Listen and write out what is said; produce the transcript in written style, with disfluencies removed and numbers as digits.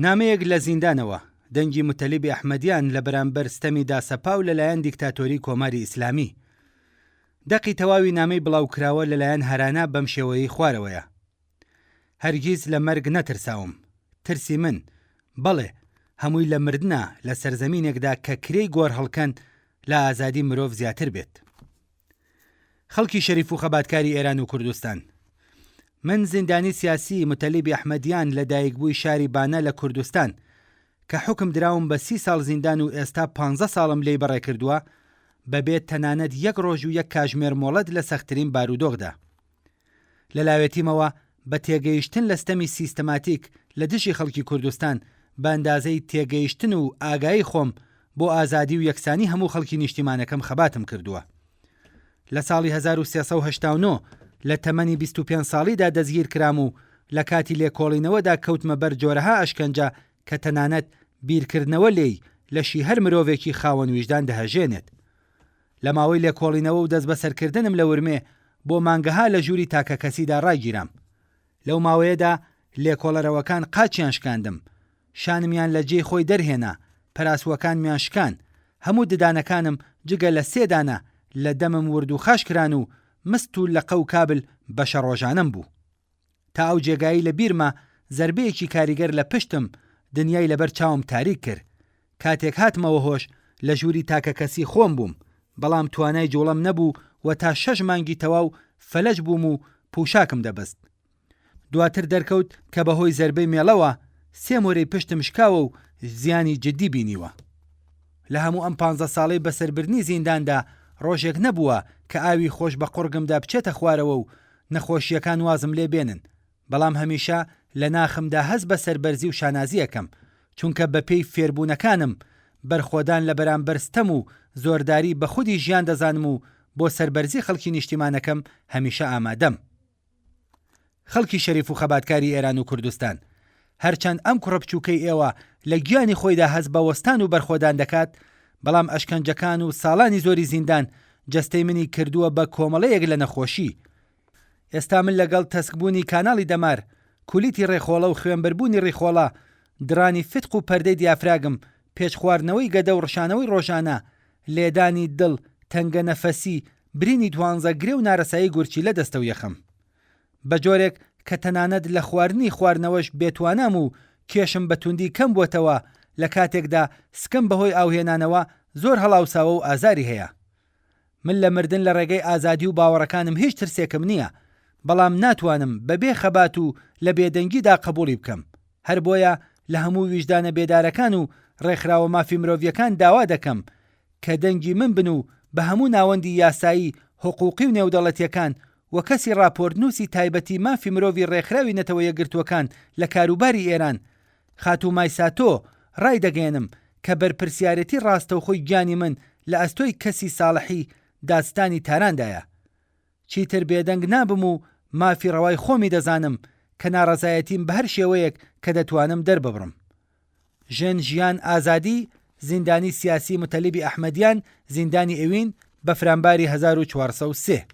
نامەیەک لە زیندانەوە دەنگی متەلیبی ئەحمەدیان لە بەرامبەر ستەمی داسەپاو لەلایەن دیکتاتۆری کۆماری ئیسلامی. دەقی تەواوی نامەی بڵاوکراوە لەلایەن هەرانە بەم شێوەیەی خوارەوەیە. هەرگیز لە مەرگ نەترساوم، ترسی من بەڵێ هەمووی لە مردنە لە سەرزەمینێکدا کە کرێی گۆڕ هەڵکەن لە ئازادی مرۆڤ زیاتر بێت. خەڵکی شەریف و خەباتکاری ئێران و کوردستان، من زیندانی سیاسی متەلیبی ئەحمەدیان لە دایکبووی شاری بانە لە کوردستان کە حکم دراوم بە 30 ساڵ زیندان و ئێستا 15 ساڵم لێی بەڕێ کردووە بەبێت تەنانەت 1 ڕۆژ و 1 کاژمێر مۆڵەت لە سەختترین بارودۆخدا. لەلایەتیمەوە بە تێگەیشتن لە ستەمی سیستەماتیک لە دژی خەڵکی کوردستان بە ئەندازەی تێگەیشتن و ئاگایی خۆم بۆ ئازادی و یەکسانی هەموو خەڵکی نیشتیمانەکەم خەباتم کردووە. لە ساڵی 1389 لە تەمەنی 25 ساڵیدا دەستگیر کرام و لە کاتی لێکۆڵینەوەدا کەوتمە بەر جۆرەها ئەشکەنجە کە تەنانەت بیرکردنەوە لێی لەشی هەر مرۆڤێکی خاوەن ویژدان دەهەژێنێت. لە ماوەی لێکۆڵینەوە و دەست بەسەرکردنم لە ورمێ بۆ مانگەها لە ژووری تاکە کەسیدا ڕایگیرام. لەو ماوەیەدا لێکۆڵەرەوەکان قاچیان شکاندم، شانمیان لە جێی خۆی دەرهێنا، پەراسوەکانمیان شکان، هەموو ددانەکانم جگە لە 3 دانە لە دەمم ورد و خاش کران و مست و لەقە و کابل بەشە ڕۆژانم بوو. تا ئەو جێگایی لە بیرمە زەربەیەکی کاریگەر لە پشتم دنیای لەبەر چاوم تاریک کرد. کاتێک هاتمەوە هۆش لە ژووری تاکە کەسی خۆم بووم، بەڵام توانای جوڵم نەبوو و تا 6 مانگی تەواو فەلەج بووم و پوشاکم دەبست. دواتر دەرکەوت کە بەهۆی زەربەی مێڵەوە 3 مۆرەی پشتم شکاوە و زیانی جددی بینیوە. لە هەموو ئەم 15 ساڵەی بەسەربردنی زینداندا ڕۆژێک نەبووە کە ئاوی خۆش بە قورگمدا بچێتە خوارەوە و نەخۆشیەکان وازم لێ بێنن، بەڵام هەمیشە لە ناخمدا هەست بە سەربەرزی و شانازیەکەم، چونکە بە پێی فێربوونەکانم بەرخۆدان لە بەرامبەر ستەم و زۆرداری بە خودی ژیان دەزانم و بۆ سەربەرزی خەڵکی نیشتیمانەکەم هەمیشە ئامادەم. خەڵکی شەریف و خەباتکاری ئێران و کوردستان، هەرچەند ئەم کوڕە بچووکەی ئێوە لە گیانی خۆیدا هەست بە وەستان و بەرخۆدان دەکات، بەڵام ئەشکەنجەکان و ساڵانی زۆری زیندان جەستەی منی کردووە بە کۆمەڵەیەک لە نەخۆشی. ئێستا من لەگەڵ تەسکبوونی کاناڵی دەمار، کولیتی ڕێخۆڵە و خوێنبەربوونی ڕێخۆڵە، درانی فتق و پەردەی دیافراگم، پێچ خواردنەوەی گەدە و ڕشانەوەی ڕۆژانە، لێدانی دڵ، تەنگە نەفەسی، برینی دوانزە گرێ و نارەسایی گورچی لە دەستە و یەخم. بە جۆرێک کە تەنانەت لە خواردنەوەش بێتوانام و کێشم بە توندی کەم بووەتەوە لە کاتێکدا سکم بەهۆی ئاوهێنانەوە زۆر هەڵاوساوە و ئازاری هەیە. من لە مردن لە ڕێگەی ئازادی و باوەڕەکانم هیچ ترسێکم نییە، بەڵام ناتوانم بەبێ خەبات و لە بێدەنگیدا قبوڵی بکەم. هەر بۆیە لە هەموو ویژدانە بێدارەکان و ڕێکخراوە مافی مرۆڤیەکان داوا دەکەم کە دەنگی من بن و بە هەموو ناوەندی یاسایی، حقوقی و نێودەڵەتیەکان و کەسی راپۆرتنووسی تایبەتی مافی مرۆڤی ڕێکخراوی نەتەوە یەکگرتووەکان لە کاروباری ئێران خاتومای ساتۆ ڕای دەگەێنم کە بەرپرسیارەتی ڕاستەوخۆی گیانی من لە ئەستۆی کەسی ساڵحی داستانی تاراندایە. چیتر بێدەنگ نابم و مافی ڕەوای خۆمی دەزانم کە ناڕەزایەتیم بە هەر شێوەیەک کە دەتوانم دەرببڕم. ژن ژیان ئازادی، زیندانی سیاسی متەلیبی ئەحمەدیان، زیندانی ئەوین، بە فرامباری 1403.